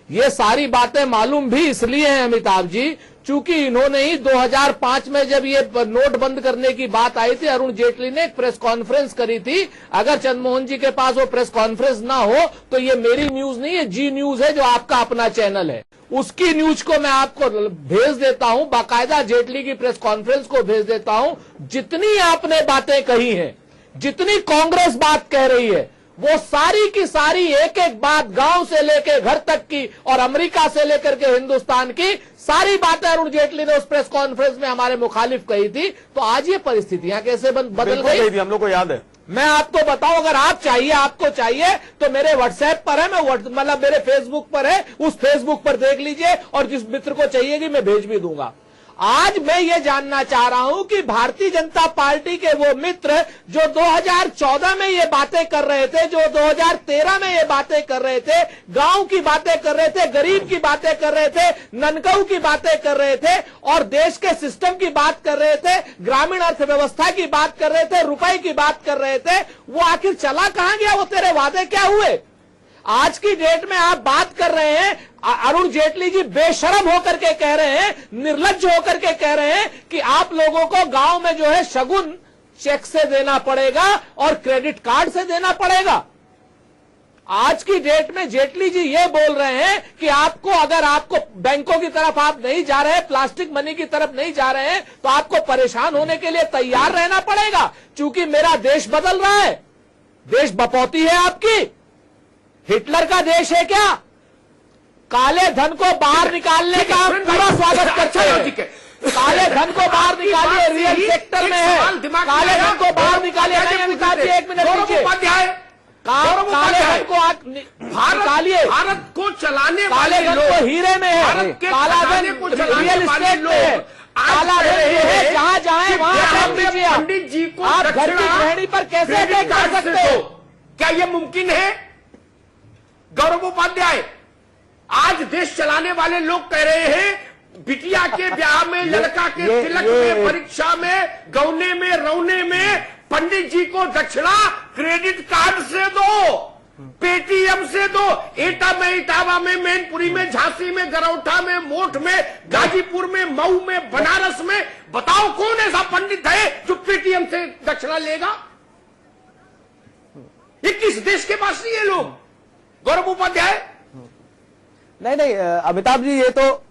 ये सारी बातें मालूम भी इसलिए हैं अमिताभ जी, चूंकि इन्होंने ही 2005 में जब ये नोट बंद करने की बात आई थी, अरुण जेटली ने एक प्रेस कॉन्फ्रेंस करी थी। अगर चंद्रमोहन जी के पास वो प्रेस कॉन्फ्रेंस ना हो तो ये मेरी न्यूज नहीं है, जी न्यूज है, जो आपका अपना चैनल है, उसकी न्यूज को मैं आपको भेज देता हूं, बाकायदा जेटली की प्रेस कॉन्फ्रेंस को भेज देता हूं। जितनी आपने बातें कही हैं, जितनी कांग्रेस बात कह रही है, वो सारी की सारी एक एक बात, गांव से लेकर घर तक की और अमेरिका से लेकर के हिंदुस्तान की सारी बातें अरुण जेटली ने उस प्रेस कॉन्फ्रेंस में हमारे मुखालिफ कही थी। तो आज ये परिस्थितियां कैसे बदल गई थी, हम लोग को याद है। मैं आपको बताऊं, अगर आप चाहिए, आपको चाहिए तो मेरे व्हाट्सएप पर है, मैं मतलब मेरे फेसबुक पर है, उस फेसबुक पर देख लीजिए, और जिस मित्र को चाहिएगी मैं भेज भी दूंगा। आज मैं ये जानना चाह रहा हूं कि भारतीय जनता पार्टी के वो मित्र जो 2014 में ये बातें कर रहे थे, जो 2013 में ये बातें कर रहे थे, गांव की बातें कर रहे थे, गरीब की बातें कर रहे थे, ननकऊ की बातें कर रहे थे, और देश के सिस्टम की बात कर रहे थे, ग्रामीण अर्थव्यवस्था की बात कर रहे थे, रुपए की बात कर रहे थे, वो आखिर चला कहां गया? वो तेरे वादे क्या हुए? आज की डेट में आप बात कर रहे हैं, अरुण जेटली जी बेशरम होकर के कह रहे हैं, निर्लज्ज होकर के कह रहे हैं कि आप लोगों को गांव में जो है शगुन चेक से देना पड़ेगा और क्रेडिट कार्ड से देना पड़ेगा। आज की डेट में जेटली जी ये बोल रहे हैं कि आपको, अगर आपको बैंकों की तरफ आप नहीं जा रहे, प्लास्टिक मनी की तरफ नहीं जा रहे हैं, तो आपको परेशान होने के लिए तैयार रहना पड़ेगा, क्योंकि मेरा देश बदल रहा है। देश बपौती है आपकी, हिटलर का देश है क्या? काले धन को बाहर निकालने का हम पूरा स्वागत करते हैं। काले धन को बाहर निकालिए, रियल सेक्टर में है, काले धन को बाहर निकालिए। एक मिनट लीजिए, काले धन को आप निकालिए। भारत को चलाने काले धन को हीरे में है, काला धन रियल एस्टेट में है, काला धन जो है जहां जाए वहां काम कीजिए। पंडित जी को आप घर की गृहिणी पर कैसे अटैक कर सकते हो? क्या यह मुमकिन है? गौरव उपाध्याय, आज देश चलाने वाले लोग कह रहे हैं बिटिया के ब्याह में, लड़का के तिलक में, परीक्षा में, गौने में, रौने में पंडित जी को दक्षिणा क्रेडिट कार्ड से दो, पेटीएम से दो। एटा में, इटावा में, मैनपुरी में, झांसी में, गरौठा में, मोठ में, गाजीपुर में, मऊ में, बनारस में, बताओ कौन ऐसा पंडित है जो पेटीएम से दक्षिणा लेगा? ये किस देश के पास नहीं है लोग? गौरव उपाध्याय, नहीं अमिताभ जी, ये तो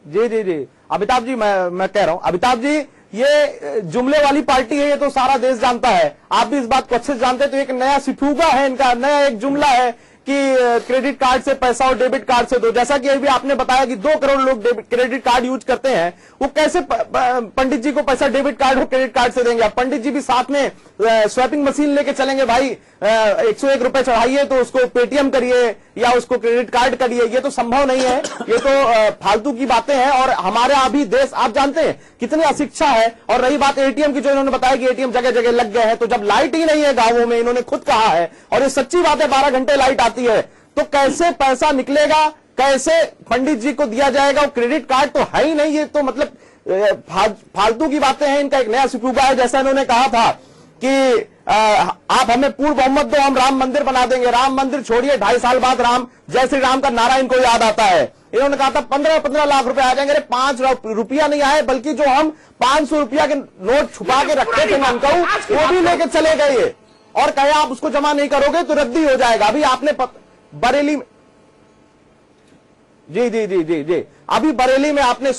जी अमिताभ जी, मैं कह रहा हूं, अमिताभ जी ये जुमले वाली पार्टी है, ये तो सारा देश जानता है, आप भी इस बात को अच्छे से जानते हैं। तो एक नया सिफूगा है इनका, नया एक जुमला है कि क्रेडिट कार्ड से पैसा और डेबिट कार्ड से दो। जैसा कि अभी आपने बताया कि 2 करोड़ लोग क्रेडिट कार्ड यूज करते हैं, वो कैसे पंडित जी को पैसा डेबिट कार्ड और क्रेडिट कार्ड से देंगे? अब पंडित जी भी साथ में स्वैपिंग मशीन लेके चलेंगे, भाई 101 रुपए चढ़ाइए तो उसको पेटीएम करिए या उसको क्रेडिट कार्ड करिए, ये तो संभव नहीं है, ये तो फालतू की बातें हैं। और हमारे अभी देश, आप जानते हैं कितनी अशिक्षा है। और रही बात एटीएम की, जो इन्होंने बताया कि एटीएम जगह जगह लग गए हैं, तो जब लाइट ही नहीं है गांवों में, इन्होंने खुद कहा है, और ये सच्ची बात है, 12 घंटे लाइट आती है, तो कैसे पैसा निकलेगा, कैसे पंडित जी को दिया जाएगा? वो क्रेडिट कार्ड तो है ही नहीं, ये तो मतलब फालतू की बातें हैं। इनका एक नया सिफूगा है, जैसा इन्होंने कहा था कि आप हमें पूर्ण बहुमत दो, हम राम मंदिर बना देंगे। राम मंदिर छोड़िए, 2.5 साल बाद राम जय श्री राम का नारा इनको याद आता है। इन्होंने कहा था 15 लाख रुपए आ जाएंगे। 5 रुपया नहीं आए, बल्कि जो हम 500 रुपया के नोट छुपा के रखते थे ननकऊ, वो भी लेके चले गए और कहे आप उसको जमा नहीं करोगे तो रद्दी हो जाएगा। अभी आपने बरेली में, जी अभी बरेली में आपने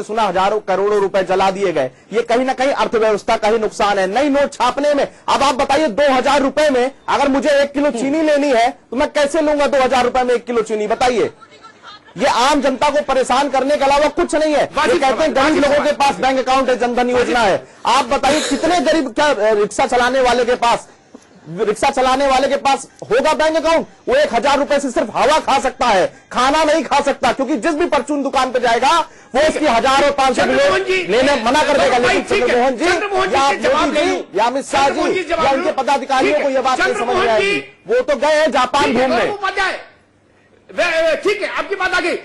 सुना, हजारों करोड़ों रुपए जला दिए गए। ये कहीं ना कहीं अर्थव्यवस्था का ही नुकसान है। नई नोट छापने में, अब आप बताइए 2000 रुपए में अगर मुझे 1 किलो चीनी लेनी है तो मैं कैसे लूंगा 2000 रुपए में 1 किलो चीनी? बताइए। ये आम जनता को परेशान करने के अलावा कुछ नहीं है। ये कहते हैं गरीब लोगों के पास बैंक अकाउंट है, जनधन योजना है। आप बताइए कितने गरीब, क्या रिक्शा चलाने वाले के पास होगा बैंक अकाउंट? वो 1000 रुपए से सिर्फ हवा खा सकता है, खाना नहीं खा सकता, क्योंकि जिस भी परचून दुकान पे जाएगा वो उसकी 1000 और 500 लेने मना कर देगा। लेकिन चंद्रमोहन जी या मोदी जी या अमित शाह जी या उनके पदाधिकारियों को यह बात नहीं समझ में आएगी। वो तो गए हैं जापान घूमने। ठीक है, आपकी बात आ गई।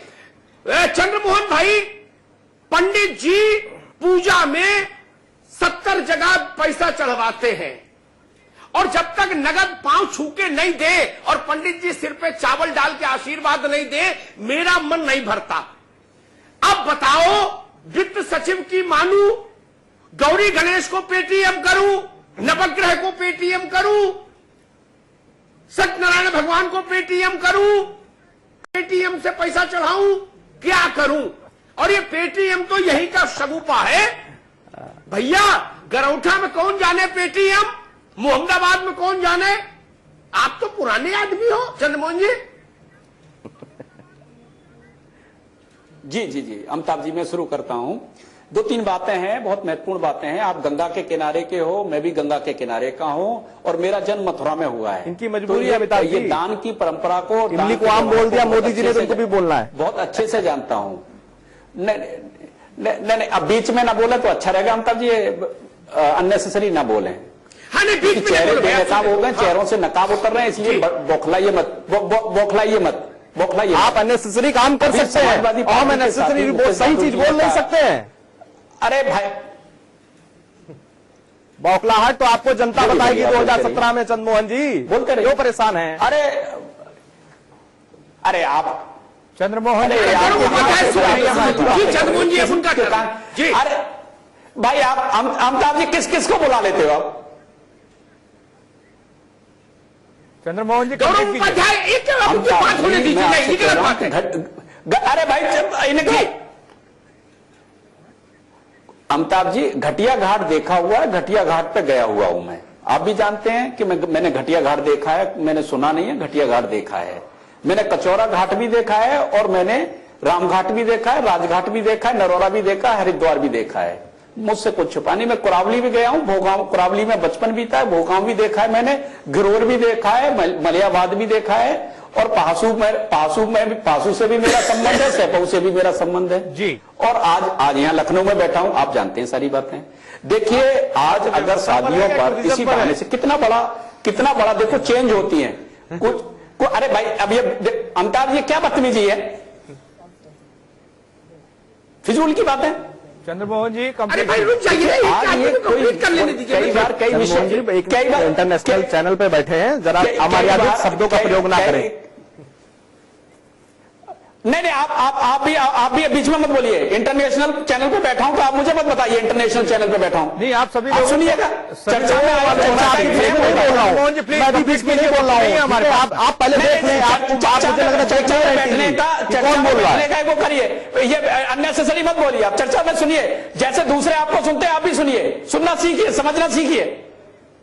चंद्रमोहन भाई पंडित जी पूजा में 70 जगह पैसा चढ़वाते हैं और जब तक नगद पांव छू के नहीं दे और पंडित जी सिर पे चावल डाल के आशीर्वाद नहीं दे, मेरा मन नहीं भरता। अब बताओ, वित्त सचिव की मानू, गौरी गणेश को पेटीएम करूं, नवग्रह को पेटीएम करूं, सत्यनारायण भगवान को पेटीएम करूं, पेटीएम से पैसा चढ़ाऊं, क्या करूं? और ये पेटीएम तो यही का शगुफा है भैया। गरौठा में कौन जाने पेटीएम, मोहम्मदाबाद में कौन जाने। आप तो पुराने आदमी हो चंद्रमोहन जी। जी जी जी अमिताभ जी, मैं शुरू करता हूं। 2-3 बातें हैं, बहुत महत्वपूर्ण बातें हैं। आप गंगा के किनारे के हो, मैं भी गंगा के किनारे का हूं और मेरा जन्म मथुरा में हुआ है। इनकी मजबूरी है अमिताभ जी। ये दान की परंपरा को, इमली को आम बोल दिया मोदी जी ने, तो इनको भी बोलना है। बहुत अच्छे से जानता हूं। नहीं, अब बीच में ना बोले तो अच्छा रहेगा अमिताभ जी, अननेसेसरी ना बोले। हाँ, नहीं, बीच में चेहरे बेनकाब हो गए, चेहरों से नकाब उतर रहे हैं, इसलिए बौखलाइए मत, बौखलाइए मत। आप अननेसेसरी काम कर सकते हैं, हम अननेसेसरी सही चीज बोल नहीं सकते हैं। अरे भाई, बौखलाहट तो आपको जनता बताएगी 2017 में चंद्रमोहन जी। बोलते रहे, क्यों परेशान हैं? अरे आप चंद्रमोहन चंद्रमोहन जी उनका जी। अरे भाई, आप अमिताभ जी किस किस को बुला लेते हो आप? चंद्रमोहन जी गौरव उपाध्याय, एक बात होने दीजिए। नहीं, गलत बात है। अरे भाई, इनकी अमिताभ जी, घटिया घाट देखा हुआ है, घटिया घाट पे गया हुआ हूं मैं। आप भी जानते हैं कि मैंने घटिया घाट देखा है, मैंने सुना नहीं है, घटिया घाट देखा है। मैंने कचौरा घाट भी देखा है और मैंने रामघाट भी देखा है, राजघाट भी देखा है, नरौरा भी देखा है, हरिद्वार भी देखा है। मुझसे कुछ छुपा नहीं। मैं कुरावली भी गया हूं, भोगांव, कुरावली में बचपन बीता है, भोगांव भी देखा है मैंने, गिरोर भी देखा है, मलियाबाद भी देखा है और पासू से भी मेरा संबंध है, सैपऊ से भी मेरा संबंध है जी। और आज यहाँ लखनऊ में बैठा हूं, आप जानते हैं सारी बातें। देखिए, आज अगर शादियों पर इसी बहाने से कितना बड़ा देखो चेंज होती है कुछ। अरे भाई, अब ये अमिताभ जी क्या बदतमीजी है, फिजूल की बात है। चंद्रमोहन जी, अरे भाई रुक जाइए, आज ये कंप्लीट कर लेने दीजिए। कई बार इंटरनेशनल चैनल पे बैठे हैं, जरा अमर्यादित शब्दों का प्रयोग ना करें। नहीं, आप भी बीच में मत बोलिए। इंटरनेशनल चैनल पे बैठा हूं तो आप मुझे मत बताइए इंटरनेशनल चैनल पे बैठा हूं। नहीं, आप सभी लोग सुनिएगा, चर्चा में चंद्रमोहन जी प्लीज, मैं बीच में नहीं बोल रहा हूँ। आप पहले देख लें, चर्चा में बैठने का वो करिए, ये अननेसेसरी मत बोलिए। आप चर्चा में सुनिए, जैसे दूसरे आपको सुनते हैं आप भी सुनिए, सुनना सीखिए, समझना सीखिए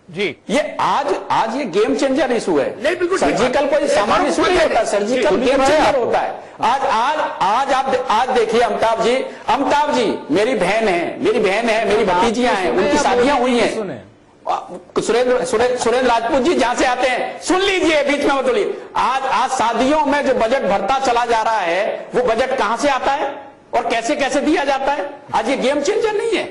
जी। ये आज ये गेम चेंजर इशू है। नहीं, बिल्कुल सर्जिकल कोई सामान्य इशू नहीं होता, सर्जिकल गेम चेंजर होता है। आज देखिए अमिताभ जी, मेरी बहन है, मेरी भतीजियां हैं, उनकी शादियां हुई हैं। सुरेंद्र राजपूत जी जहां से आते हैं, सुन लीजिए, बीच में मत बोलिए। आज शादियों में जो बजट भरता चला जा रहा है, वो बजट कहां से आता है और कैसे कैसे दिया जाता है। आज ये गेम चेंजर नहीं है।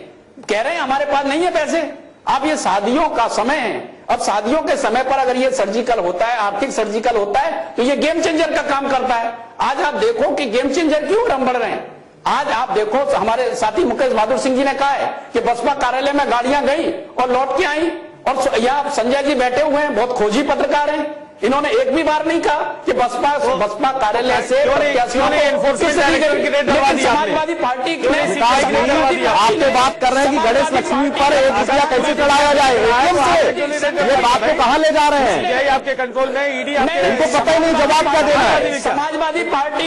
कह रहे हैं हमारे पास नहीं है पैसे। अब ये शादियों का समय है, अब शादियों के समय पर अगर ये सर्जिकल होता है, आर्थिक सर्जिकल होता है, तो ये गेम चेंजर का काम करता है। आज आप देखो कि गेम चेंजर क्यों हम बढ़ रहे हैं। आज आप देखो, हमारे साथी मुकेश बहादुर सिंह जी ने कहा है कि बसपा कार्यालय में गाड़ियां गई और लौट के आई, और यहाँ संजय जी बैठे हुए हैं, बहुत खोजी पत्रकार हैं, इन्होंने एक भी बार नहीं कहा कि बसपा कार्यालय से समाजवादी पार्टी आपसे बात कर रहे हैं कि गणेश लक्ष्मी पर ₹1 कैसे चढ़ाया जाए, ये बात को कहाँ ले जा रहे हैं? आपके कंट्रोल में, ईडी इनको पता ही नहीं जवाब क्या देना है। समाजवादी पार्टी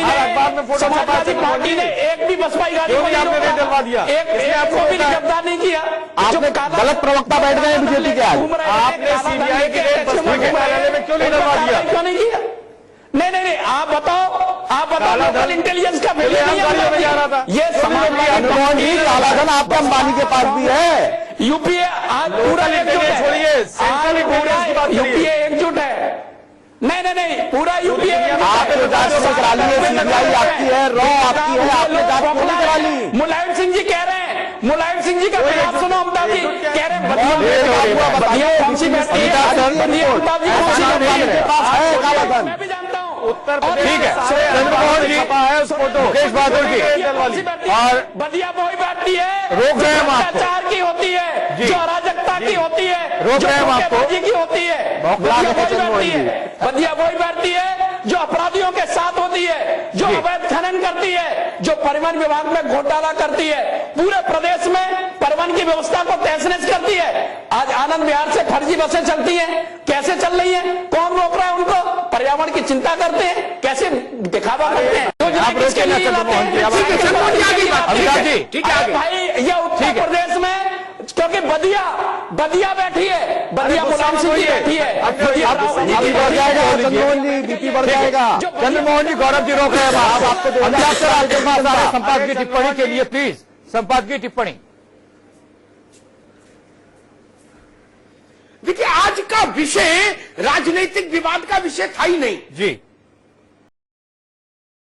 ने एक भी बसपा गाड़ी आपने नहीं डलवा दिया, आपको भी गिरफ्तार नहीं किया। आपने गलत प्रवक्ता बैठ गए बीजेपी के। आज आपने सीबीआई के बसपा के कार्यालय में क्यों नहीं डलवा दिया? क्यों नहीं किया? नहीं, आप बताओ लोकल इंटेलिजेंस का फेलियर नहीं जा रहा था। ये समाजवादी काला धन आपका अंबानी के पास भी है। यूपीए आज पूरा एकजुट है, यूपीए एकजुट है। नहीं, पूरा यूपीए आपने जांच करा ली है, सीबीआई आपकी है, रॉ आपकी है, आपने जांच क्यों करा ली? मुलायम सिंह जी कह रहे हैं, मुलायम सिंह जी का जवाब सुनो। अमिताभ जी कह रहे हैं बदिया कौन सी बैठती है, मैं भी जानता हूँ, उत्तर ठीक है, चंद्रमोहन जी छपा है उस फोटो मुकेश बहादुर की, और बदिया वही बैठती है रोक रहे हैं हम आपको, अत्याचार की होती है, जो अराजकता की होती है, रोक रहे हैं हम आपको, की होती है, बदिया वही बैठती है जो अपराधियों के साथ होती है, जो अवैध खनन करती है, जो परिवहन विभाग में घोटाला करती है, पूरे प्रदेश में परिवहन की व्यवस्था को तहस-नहस करती है। आज आनंद विहार से फर्जी बसें चलती हैं, कैसे चल रही हैं? कौन रोक रहा है उनको? पर्यावरण की चिंता करते हैं, कैसे दिखावा करते हैं? भाई ये उत्तर प्रदेश में, क्योंकि बदिया बैठी है, बदिया मुलायम सिंह जी बैठी है, चंद्रमोहन जी बीपी बढ़ जाएगा। चंद्रमोहन जी, गौरव जी रोक रहे हैं, आपको संपादकीय टिप्पणी के लिए प्लीज, संपादकीय टिप्पणी। देखिए, आज का विषय राजनीतिक विवाद का विषय था ही नहीं जी।